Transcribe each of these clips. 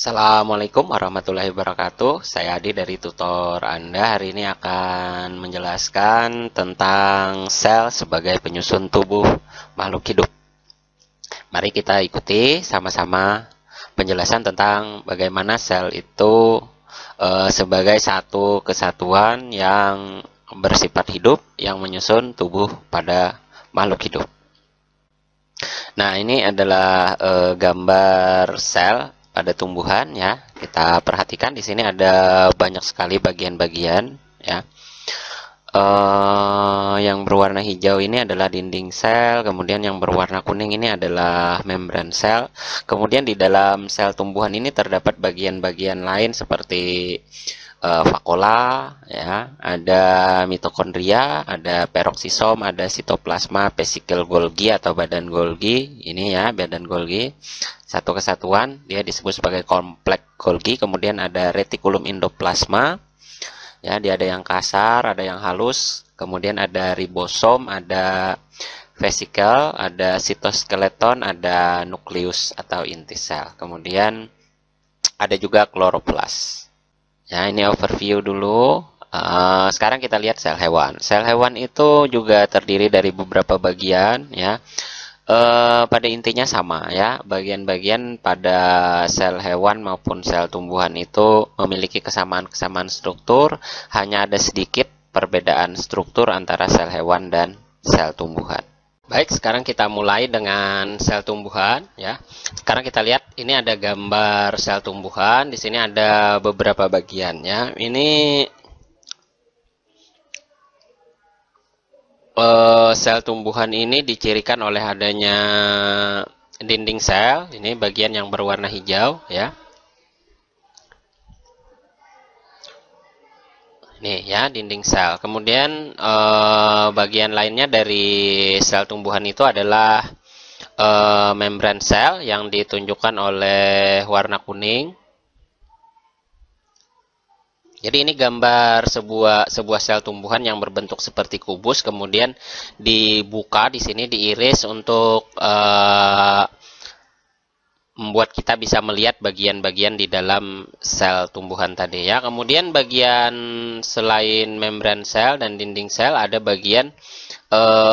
Assalamualaikum warahmatullahi wabarakatuh. Saya Adi dari tutor Anda. Hari ini akan menjelaskan tentang sel sebagai penyusun tubuh makhluk hidup. Mari kita ikuti sama-sama penjelasan tentang bagaimana sel itu sebagai satu kesatuan yang bersifat hidup yang menyusun tubuh pada makhluk hidup. Nah, ini adalah gambar sel pada tumbuhan ya. Kita perhatikan di sini ada banyak sekali bagian-bagian ya. Yang berwarna hijau ini adalah dinding sel, kemudian yang berwarna kuning ini adalah membran sel. Kemudian di dalam sel tumbuhan ini terdapat bagian-bagian lain seperti vakola ya, ada mitokondria, ada peroksisom, ada sitoplasma, vesikel Golgi atau badan Golgi. Ini ya, badan Golgi. Satu kesatuan, dia disebut sebagai kompleks Golgi. Kemudian ada retikulum endoplasma. Ya, dia ada yang kasar, ada yang halus. Kemudian ada ribosom, ada vesikel, ada sitoskeleton, ada nukleus atau inti sel. Kemudian ada juga kloroplas. Ya, ini overview dulu. Sekarang kita lihat sel hewan. Sel hewan itu juga terdiri dari beberapa bagian, ya. Pada intinya sama, ya. Bagian-bagian pada sel hewan maupun sel tumbuhan itu memiliki kesamaan-kesamaan struktur, hanya ada sedikit perbedaan struktur antara sel hewan dan sel tumbuhan. Baik, sekarang kita mulai dengan sel tumbuhan ya. Sekarang kita lihat ini ada gambar sel tumbuhan. Di sini ada beberapa bagian ya. Ini sel tumbuhan ini dicirikan oleh adanya dinding sel. Ini bagian yang berwarna hijau ya. Nih ya, dinding sel. Kemudian bagian lainnya dari sel tumbuhan itu adalah membran sel yang ditunjukkan oleh warna kuning. Jadi ini gambar sebuah sel tumbuhan yang berbentuk seperti kubus, kemudian dibuka di sini, diiris untuk membuat kita bisa melihat bagian-bagian di dalam sel tumbuhan tadi ya. Kemudian bagian selain membran sel dan dinding sel ada bagian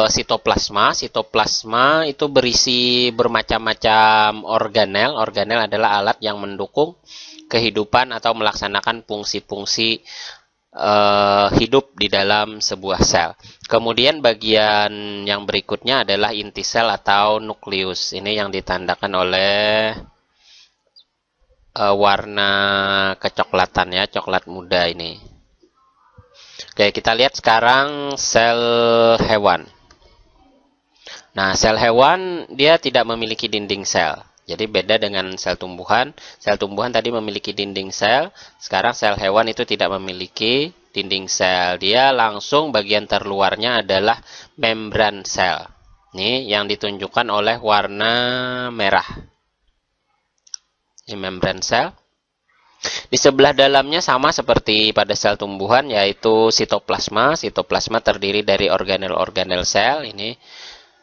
sitoplasma. Sitoplasma itu berisi bermacam-macam organel. Organel adalah alat yang mendukung kehidupan atau melaksanakan fungsi-fungsi hidup di dalam sebuah sel. Kemudian bagian yang berikutnya adalah inti sel atau nukleus. Ini yang ditandakan oleh warna kecoklatan ya, coklat muda ini. Oke, kita lihat sekarang sel hewan. Nah, sel hewan dia tidak memiliki dinding sel. Jadi beda dengan sel tumbuhan. Sel tumbuhan tadi memiliki dinding sel. Sekarang sel hewan itu tidak memiliki dinding sel. Dia langsung bagian terluarnya adalah membran sel. Ini yang ditunjukkan oleh warna merah. Ini membran sel. Di sebelah dalamnya sama seperti pada sel tumbuhan, yaitu sitoplasma. Sitoplasma terdiri dari organel-organel sel. Ini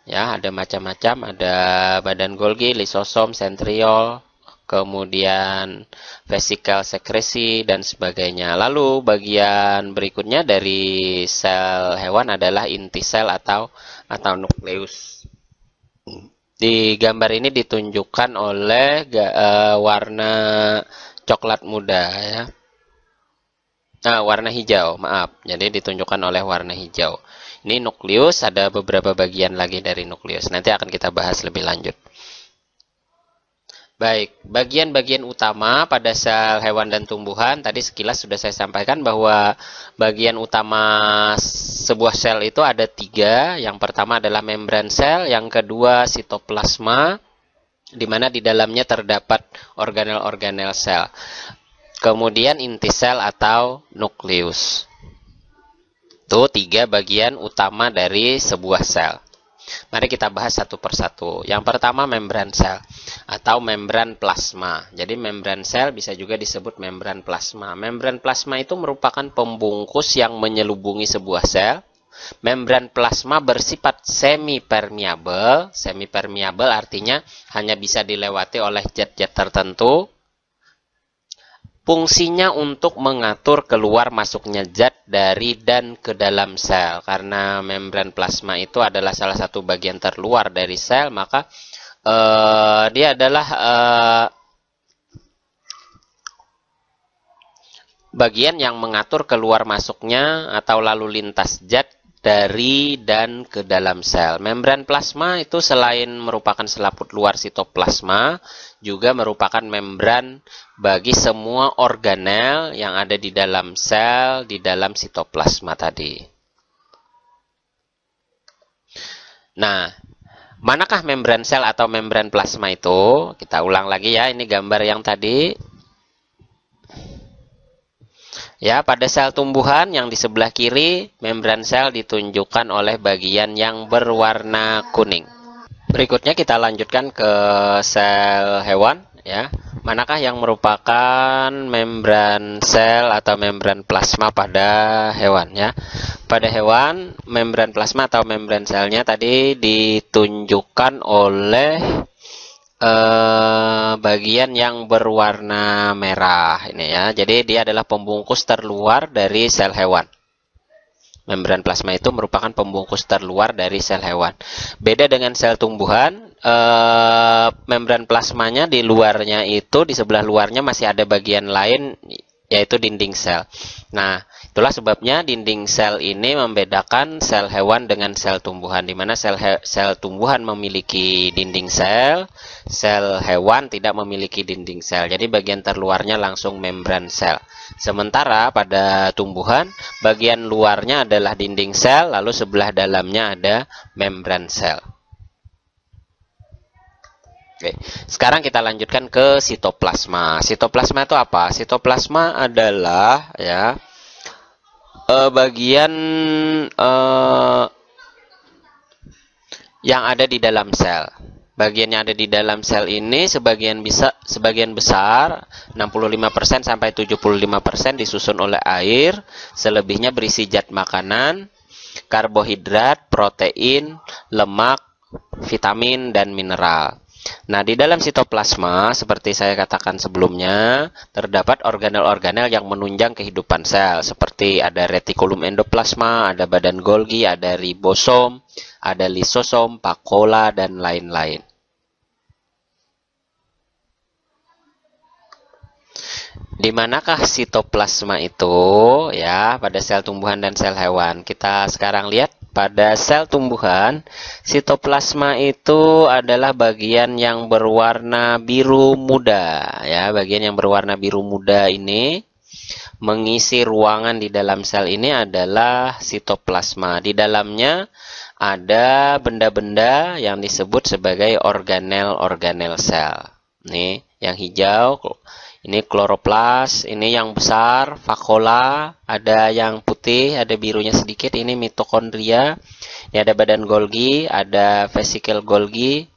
ya, ada macam-macam, ada badan Golgi, lisosom, sentriol, kemudian vesikel sekresi dan sebagainya. Lalu bagian berikutnya dari sel hewan adalah inti sel atau nukleus. Di gambar ini ditunjukkan oleh warna coklat muda ya. Nah, warna hijau, maaf. Jadi ditunjukkan oleh warna hijau. Ini nukleus, ada beberapa bagian lagi dari nukleus. Nanti akan kita bahas lebih lanjut. Baik, bagian-bagian utama pada sel hewan dan tumbuhan, tadi sekilas sudah saya sampaikan bahwa bagian utama sebuah sel itu ada 3. Yang pertama adalah membran sel, yang kedua sitoplasma, di mana di dalamnya terdapat organel-organel sel. Kemudian inti sel atau nukleus. Itu 3 bagian utama dari sebuah sel. Mari kita bahas satu persatu. Yang pertama membran sel atau membran plasma. Jadi membran sel bisa juga disebut membran plasma. Membran plasma itu merupakan pembungkus yang menyelubungi sebuah sel. Membran plasma bersifat semi-permeabel. Semi-permeabel artinya hanya bisa dilewati oleh zat-zat tertentu. Fungsinya untuk mengatur keluar masuknya zat dari dan ke dalam sel. Karena membran plasma itu adalah salah satu bagian terluar dari sel, maka dia adalah bagian yang mengatur keluar masuknya atau lalu lintas zat dari dan ke dalam sel. Membran plasma itu selain merupakan selaput luar sitoplasma, juga merupakan membran bagi semua organel yang ada di dalam sel, di dalam sitoplasma tadi. Nah, manakah membran sel atau membran plasma itu? Kita ulang lagi ya, ini gambar yang tadi. Ya, pada sel tumbuhan yang di sebelah kiri, membran sel ditunjukkan oleh bagian yang berwarna kuning. Berikutnya kita lanjutkan ke sel hewan, ya. Manakah yang merupakan membran sel atau membran plasma pada hewan, ya? Pada hewan, membran plasma atau membran selnya tadi ditunjukkan oleh bagian yang berwarna merah ini ya. Jadi dia adalah pembungkus terluar dari sel hewan. Membran plasma itu merupakan pembungkus terluar dari sel hewan. Beda dengan sel tumbuhan, membran plasmanya di luarnya itu, di sebelah luarnya masih ada bagian lain, yaitu dinding sel. Nah, itulah sebabnya dinding sel ini membedakan sel hewan dengan sel tumbuhan, di mana sel tumbuhan memiliki dinding sel, sel hewan tidak memiliki dinding sel. Jadi bagian terluarnya langsung membran sel. Sementara pada tumbuhan, bagian luarnya adalah dinding sel, lalu sebelah dalamnya ada membran sel. Oke, sekarang kita lanjutkan ke sitoplasma. Sitoplasma itu apa? Sitoplasma adalah ya bagian yang ada di dalam sel. Bagian yang ada di dalam sel ini sebagian besar 65% sampai 75% disusun oleh air, selebihnya berisi zat makanan, karbohidrat, protein, lemak, vitamin dan mineral. Nah, di dalam sitoplasma, seperti saya katakan sebelumnya, terdapat organel-organel yang menunjang kehidupan sel, seperti ada retikulum endoplasma, ada badan Golgi, ada ribosom, ada lisosom, vakuola, dan lain-lain. Di manakah sitoplasma itu? Ya, pada sel tumbuhan dan sel hewan. Kita sekarang lihat. Pada sel tumbuhan, sitoplasma itu adalah bagian yang berwarna biru muda. Ya, bagian yang berwarna biru muda ini mengisi ruangan di dalam sel ini adalah sitoplasma. Di dalamnya ada benda-benda yang disebut sebagai organel-organel sel. Nih, yang hijau ini kloroplas, ini yang besar, vakuola, ada yang putih, ada birunya sedikit, ini mitokondria, ini ada badan Golgi, ada vesikel Golgi,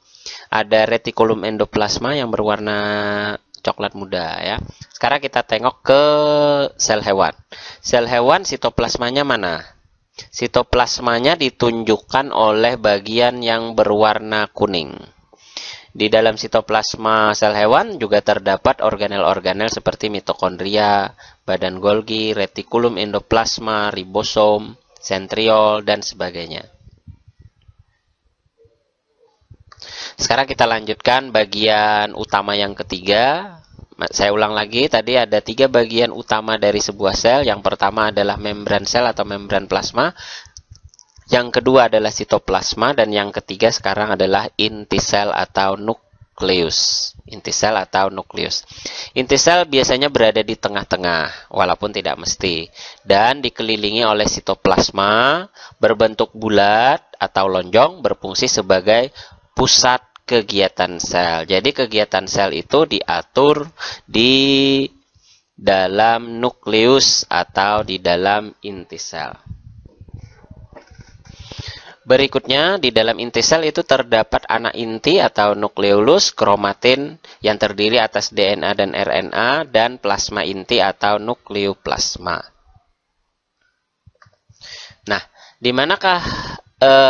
ada retikulum endoplasma yang berwarna coklat muda ya. Sekarang kita tengok ke sel hewan. Sel hewan sitoplasmanya mana? Sitoplasmanya ditunjukkan oleh bagian yang berwarna kuning. Di dalam sitoplasma sel hewan juga terdapat organel-organel seperti mitokondria, badan Golgi, retikulum endoplasma, ribosom, sentriol, dan sebagainya. Sekarang kita lanjutkan bagian utama yang ketiga. Saya ulang lagi, tadi ada 3 bagian utama dari sebuah sel. Yang pertama adalah membran sel atau membran plasma. Yang kedua adalah sitoplasma, dan yang ketiga sekarang adalah inti sel atau nukleus. Inti sel atau nukleus. Inti sel biasanya berada di tengah-tengah, walaupun tidak mesti, dan dikelilingi oleh sitoplasma berbentuk bulat atau lonjong, berfungsi sebagai pusat kegiatan sel. Jadi kegiatan sel itu diatur di dalam nukleus atau di dalam inti sel. Berikutnya, di dalam inti sel itu terdapat anak inti atau nukleolus, kromatin yang terdiri atas DNA dan RNA, dan plasma inti atau nukleoplasma. Nah, di manakah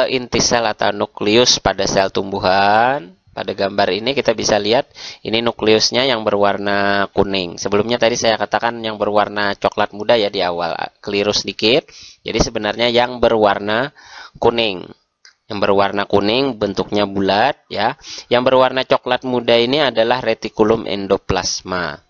inti sel atau nukleus pada sel tumbuhan? Pada gambar ini kita bisa lihat ini nukleusnya yang berwarna kuning. Sebelumnya tadi saya katakan yang berwarna coklat muda ya di awal, keliru sedikit. Jadi sebenarnya yang berwarna kuning. Yang berwarna kuning bentuknya bulat ya. Yang berwarna coklat muda ini adalah retikulum endoplasma.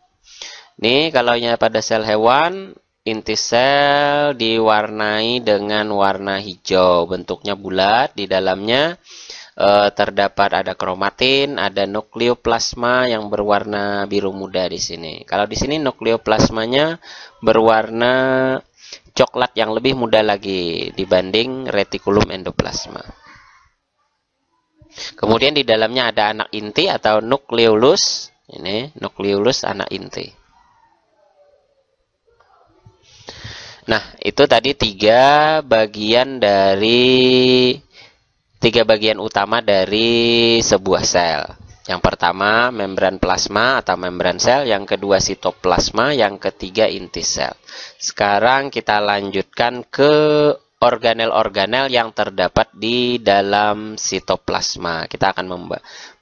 Nih kalau pada sel hewan, inti sel diwarnai dengan warna hijau, bentuknya bulat, di dalamnya terdapat ada kromatin, ada nukleoplasma yang berwarna biru muda di sini. Kalau di sini nukleoplasmanya berwarna coklat yang lebih muda lagi dibanding retikulum endoplasma. Kemudian di dalamnya ada anak inti atau nukleolus. Ini nukleolus anak inti. Nah, itu tadi tiga bagian utama dari sebuah sel. Yang pertama membran plasma atau membran sel, yang kedua sitoplasma, yang ketiga inti sel. Sekarang kita lanjutkan ke organel-organel yang terdapat di dalam sitoplasma.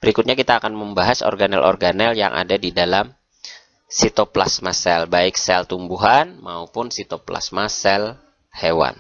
Berikutnya kita akan membahas organel-organel yang ada di dalam sitoplasma sel, baik sel tumbuhan maupun sitoplasma sel hewan.